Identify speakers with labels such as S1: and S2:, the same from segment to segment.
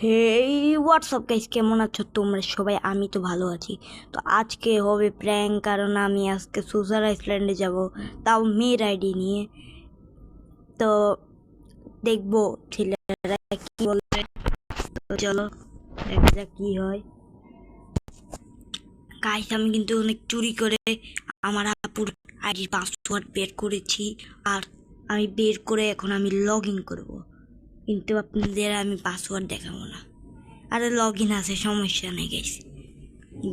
S1: হেই WhatsApp guys, কেমন আছো তোমরা সবাই? আমি তো ভালো আছি। তো আজকে হবে প্র্যাঙ্ক, কারণ আমি আজকে সোশ্যাল আইসল্যান্ডে যাব, তাও মেয়ের আইডি নিয়ে। তো দেখবো ছেলেরা কি বলবে। তো চলো দেখা যাক কি হয়। গাইস, আমি কিন্তু অনেক চুরি করে আমার আপুর আইডির পাসওয়ার্ড বের করেছি, আর আমি বের করে এখন আমি লগ ইন করবো, কিন্তু আপনাদের আমি পাসওয়ার্ড দেখাবো না। আরে লগ ইন আছে, সমস্যা নেই গাইস।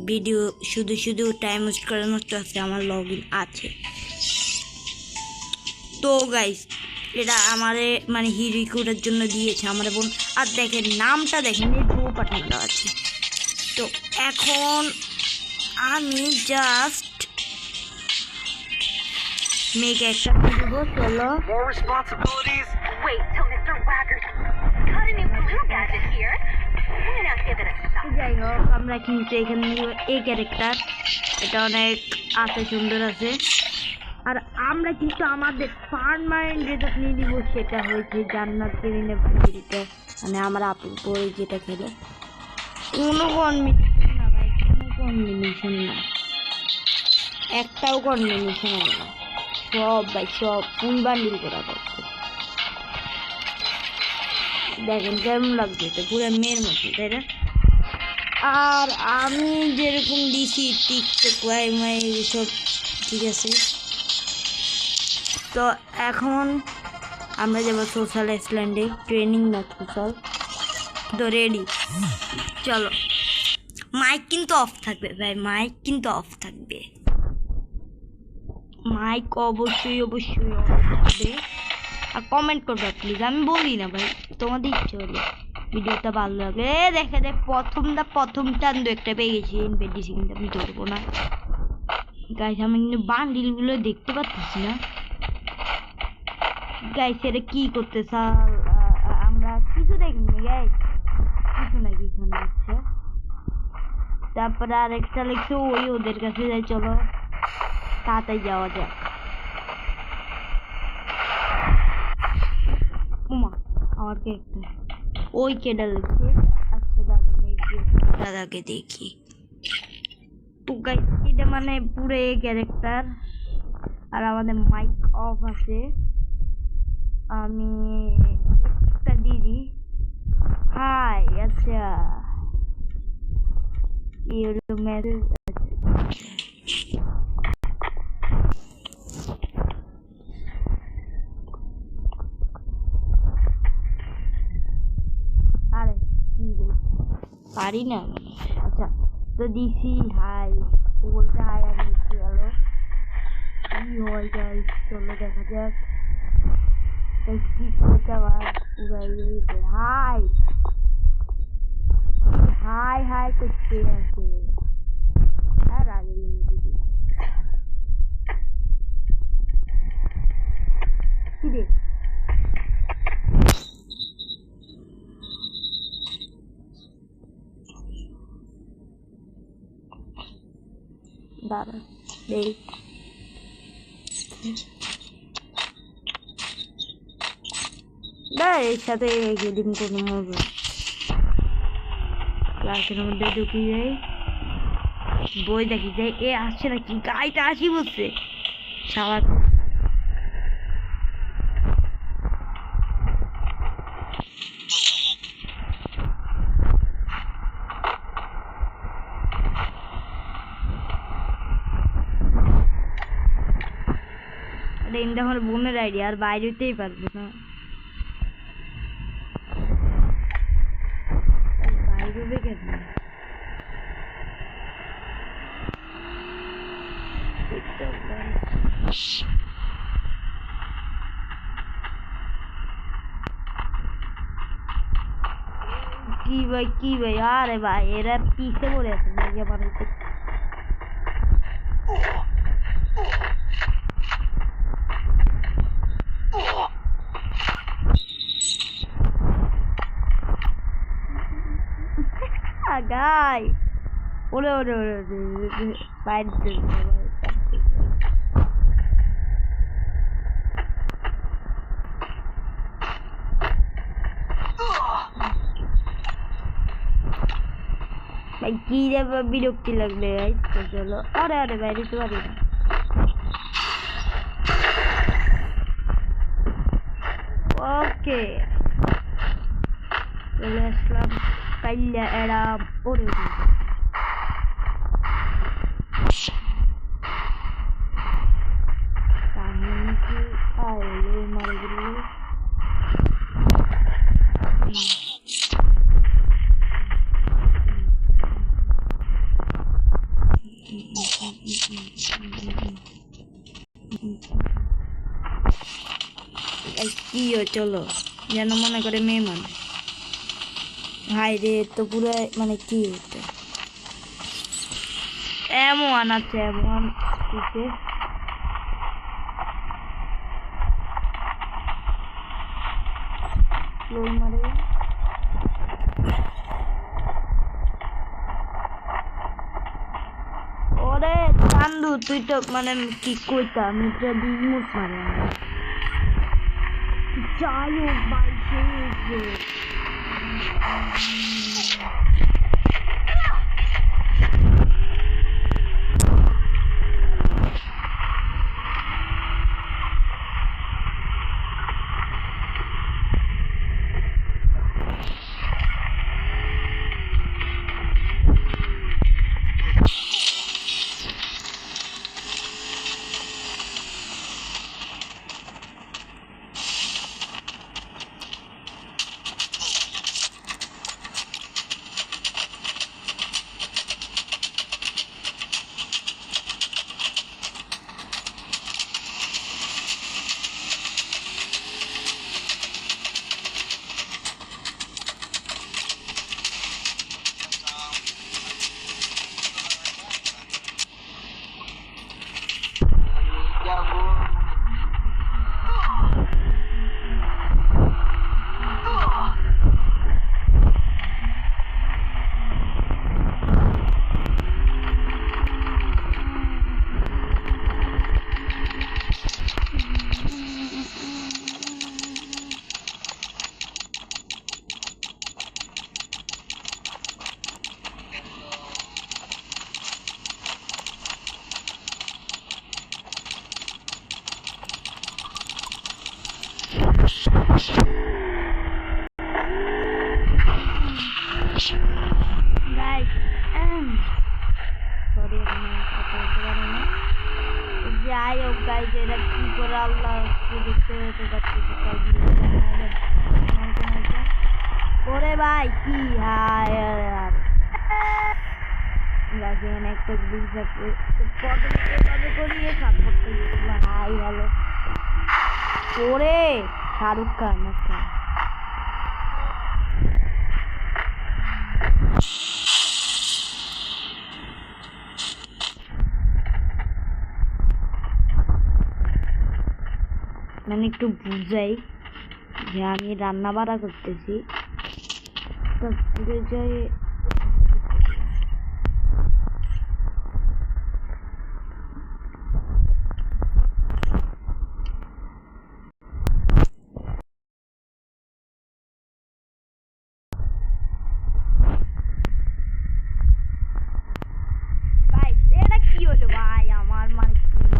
S1: ভিডিও শুধু শুধু টাইম ওয়েস্ট করে নষ্ট আছে, আমার লগ ইন আছে। তো গাইস, এটা আমারে মানে রিক্রুটের জন্য দিয়েছে আমার বোন। আর দেখেন নামটা দেখেন, এই ব্লু বাটনটা আছে। তো এখন আমি জাস্ট মেক একটা দিব। চলো যাই হোক, আমরা কিন্তু এখানে এই ক্যারেক্টার, এটা অনেক আছে, সুন্দর আছে। আর আমরা কিন্তু আমাদের পার্মানেন্ট যেটা নিয়ে দিব সেটা হয়েছে জান্নাত কেরিনে বাড়িতে, মানে আমার আপুর বই যেটা খেলে। কোনো কনভিনেশন না ভাই, কোনো কনভিনেশন না, একটাও কনভিনেশন হবে না। সব ভাই সব ফুল বান্ডিল করা করছে। দেখেন কেমন লাগছে, তো পুরো মেয়ের মতো, তাই না? আর আমি যেরকম দিছি টিকটক ওয়াই সব ঠিক আছে। তো এখন আমরা যাবো সোশ্যাল আইসল্যান্ডে, ট্রেনিং না সোশ্যাল। তো রেডি, চলো। মাইক কিন্তু অফ থাকবে ভাই, মাইক কিন্তু অফ থাকবে, মাইক অবশ্যই অবশ্যই অফ থাকবে। আর কমেন্ট করবে প্লিজ, আমি বলি না ভাই, তোমাদের ইচ্ছে হলে। ভিডিওটা ভালো লাগে দেখে দেখ, প্রথম চান্দু একটা পেয়ে গেছি, এনপিডিসি, কিন্তু আমি ধরবো না গাইস। আমি কিন্তু বান্ডিলগুলো দেখতে পাচ্ছি না গাইস। এটা কি করতে আমরা কিছু দেখিনি গাইস, কিছু না কিছু না হচ্ছে। তারপরে আরেকটা লিখছে ওই ওদের কাছে যাই, চলো তাড়াতাড়ি যাওয়া যাক। উমা আমার কে একটা ওই কেডা লিখছে। আচ্ছা দাদাকে দেখি। তো গাইস এটা মানে পুরো এই ক্যারেক্টার, আর আমাদের মাইক অফ আছে। আমি একটা দিদি হাই, আচ্ছা এই মেসেজ। আরে কি পারি না, আচ্ছা তো দিছি হাই, বলতে হাই, আমি কি হলো কি হয় গাইস, চলো দেখা যাক কি করতে আবার পুরাই হাই হাই হাই করতে আছে। আর আগে কি রে দাঁড়া দেখ, এর সাথে গেদিন কোনো মজা। ক্লাসের মধ্যে ঢুকি যাই, বই দেখি যাই, এ আসছে নাকি? গাইটা আসি বলছে সারা। আমার বোনের আইডিয়া, আর বাইরে হইতেই পারবো না, বাইরে কেন কি ভাই আরে ভাই এরা পিছে পড়ে আছে নাকি আমার? গাই ওরে ওরে ওরে বাইরে ভাই কি রে বিরক্তি লাগবে গাইস। তো চলো, আরে আরে বাইরে তো পারি না। ওকে চলে আসলাম কাইল্লা এরা ওরে কাহিনী কি আইলো মারে গেল। কি চলো যেন মনে করে মেয়ে মানুষ। হাই রে তো পুরো মানে কি হচ্ছে এমন আছে এমন দিতে লোল মারে। ওরে চান্দু তুই তো মানে কি কইতা আমি তো বিমুট মারে যাই হোক ভাই সেই যাই হোক গাইজ এটা কি করে আল্লাহ দেখতে হতে পারছি ওরে ভাই কি হায় এখানে একটা ব্রিজ আছে প্রথমে করিয়ে সাপোর্ট হাই ভালো ওরে শাহরুখ খান একটা মানে একটু বুঝাই যে আমি রান্না বাড়া করতেছি তারপরে যাই ভাই এটা কি হলো ভাই আমার মানে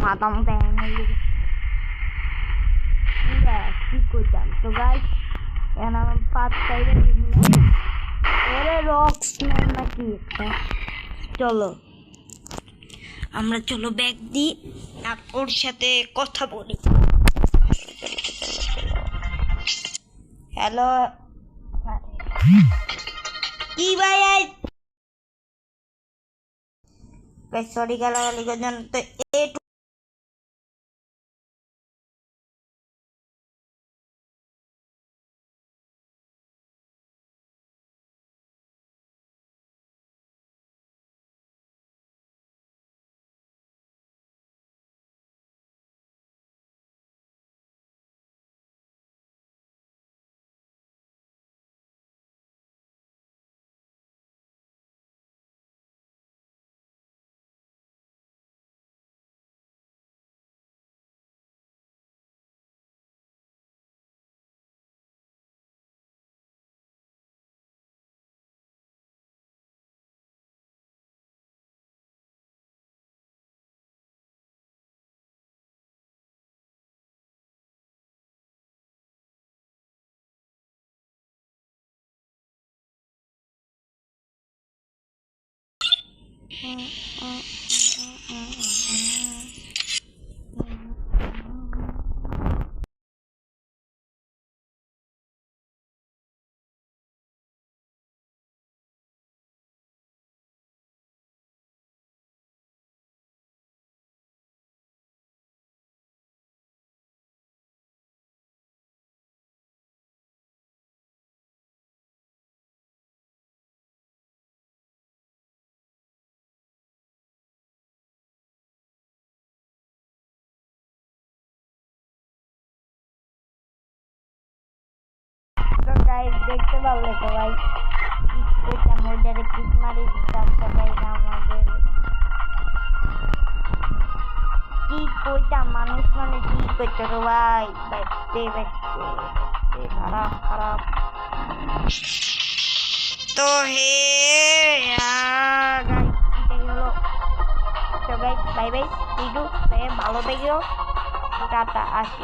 S1: মাথা মতো হ্যাং হয়ে গেছে কি করতাম তো গাইস এখন আমার পাঁচটাই ওরে রক্স নাকি একটা চলো আমরা চলো ব্যাগ দিই আর ওর সাথে কথা বলি হ্যালো কি ভাই সরি গালাগালি করছেন তো তো গাইস দেখতে পারলে তো ভাই ওইটা মোডারে পিক মারি দিতাম সবাই আমাদের কি কইতাম মানুষ মানে কি কইতো রে ভাই বাইতে বাইতে খারাপ খারাপ তো হে গাইস এটাই হলো তো গাইস বাই বাই ভিডিও ভালো থেকো টাটা আসি